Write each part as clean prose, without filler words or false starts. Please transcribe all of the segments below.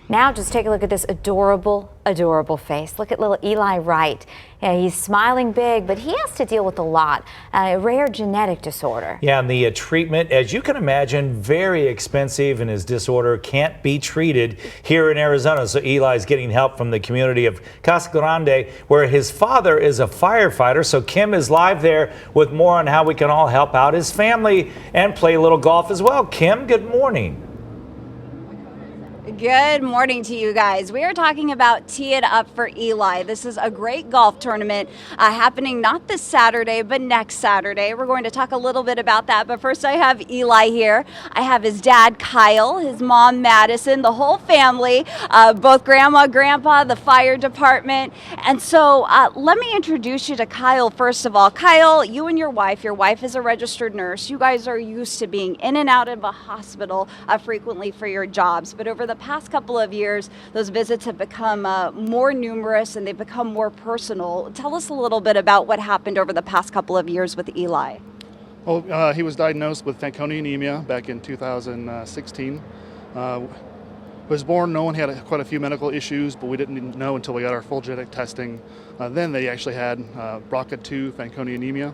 Now just take a look at this adorable, adorable face. Look at little Eli Wright. Yeah, he's smiling big, but he has to deal with a lot, a rare genetic disorder. Yeah, and the treatment, as you can imagine, very expensive, and his disorder can't be treated here in Arizona. So Eli's getting help from the community of Casa Grande, where his father is a firefighter. So Kim is live there with more on how we can all help out his family and play a little golf as well. Kim, good morning. Good morning to you guys. We are talking about Tee It Up for Eli. This is a great golf tournament happening not this Saturday, but next Saturday. We're going to talk a little bit about that. But first, I have Eli here. I have his dad, Kyle, his mom, Madison, the whole family, both grandma, grandpa, the fire department. And so let me introduce you to Kyle first of all. Kyle, you and your wife is a registered nurse. You guys are used to being in and out of a hospital frequently for your jobs. But over the past couple of years, those visits have become more numerous and they've become more personal. Tell us a little bit about what happened over the past couple of years with Eli. Well, he was diagnosed with Fanconi anemia back in 2016. Was born knowing he had quite a few medical issues, but we didn't know until we got our full genetic testing. Then they actually had BRCA2 Fanconi anemia.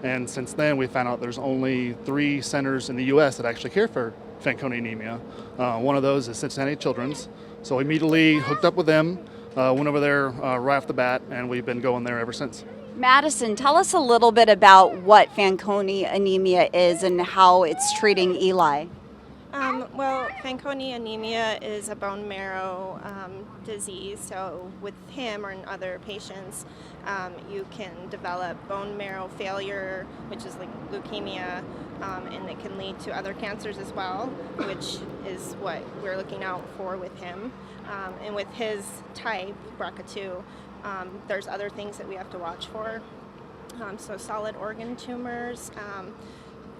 And since then, we found out there's only 3 centers in the U.S. that actually care for Fanconi anemia. One of those is Cincinnati Children's. So we immediately hooked up with them, went over there right off the bat, and we've been going there ever since. Madison, tell us a little bit about what Fanconi anemia is and how it's treating Eli. Well, Fanconi anemia is a bone marrow disease, so with him or in other patients, you can develop bone marrow failure, which is like leukemia, and it can lead to other cancers as well, which is what we're looking out for with him. And with his type, BRCA2, there's other things that we have to watch for. So solid organ tumors,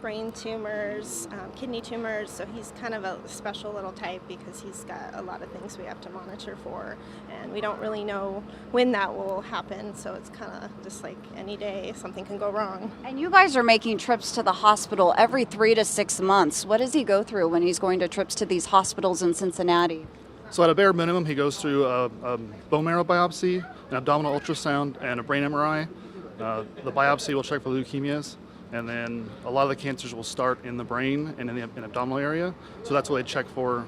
brain tumors, kidney tumors, so he's kind of a special little type because he's got a lot of things we have to monitor for, and we don't really know when that will happen, so it's kind of just like any day something can go wrong. And you guys are making trips to the hospital every 3 to 6 months. What does he go through when he's going to trips to these hospitals in Cincinnati? So at a bare minimum, he goes through a bone marrow biopsy, an abdominal ultrasound, and a brain MRI. The biopsy will check for leukemias. And then a lot of the cancers will start in the brain and in the abdominal area. So that's what they check for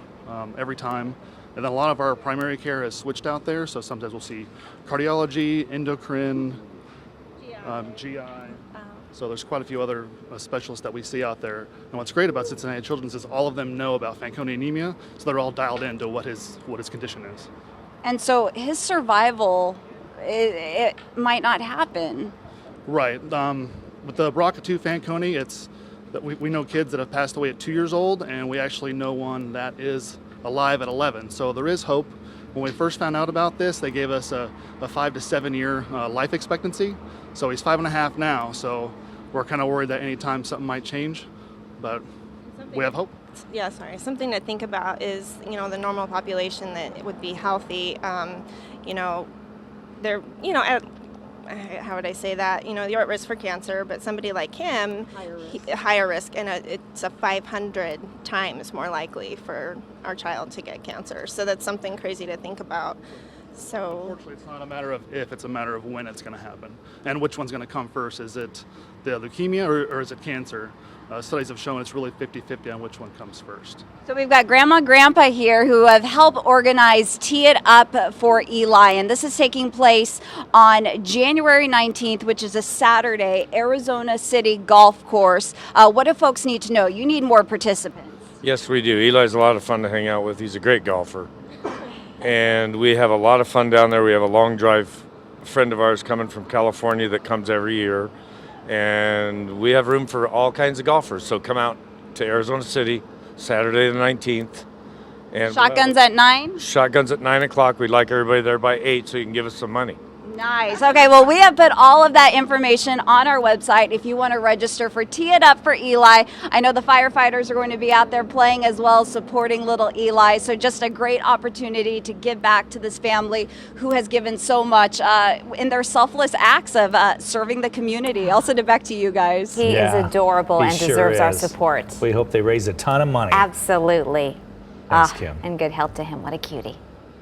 every time. And then a lot of our primary care has switched out there. So sometimes we'll see cardiology, endocrine, GI. So there's quite a few other specialists that we see out there. And what's great about Cincinnati Children's is all of them know about Fanconi anemia. So they're all dialed into what his condition is. And so his survival, it might not happen. Right. With the BRCA2 Fanconi, it's that we know kids that have passed away at 2 years old, and we actually know one that is alive at 11. So there is hope. When we first found out about this, they gave us a 5 to 7 year life expectancy. So he's 5.5 now. So we're kind of worried that any time something might change, but we have hope. Yeah, sorry. Something to think about is, the normal population that would be healthy. They're, how would I say that? You're at risk for cancer, but somebody like him, higher risk, and it's a 500 times more likely for our child to get cancer. So that's something crazy to think about. So unfortunately, it's not a matter of if, it's a matter of when it's going to happen. And which one's going to come first? Is it the leukemia or is it cancer? Studies have shown it's really 50-50 on which one comes first. So we've got Grandma and Grandpa here who have helped organize Tee It Up for Eli, and this is taking place on January 19th, which is a Saturday, Arizona City Golf Course. What do folks need to know? You need more participants. Yes, we do. Eli's a lot of fun to hang out with. He's a great golfer. And we have a lot of fun down there. We have a long drive friend of ours coming from California that comes every year. And we have room for all kinds of golfers. So come out to Arizona City, Saturday the 19th. And Shotguns at 9? Shotguns at 9 o'clock. We'd like everybody there by 8 so you can give us some money. Nice. Okay, well, we have put all of that information on our website if you want to register for Tee It Up for Eli. I know the firefighters are going to be out there playing as well, supporting little Eli. So just a great opportunity to give back to this family who has given so much in their selfless acts of serving the community. I'll send it back to you guys. He is adorable and sure deserves our is. support. We hope they raise a ton of money. Absolutely. Thanks, Kim. And good health to him. What a cutie.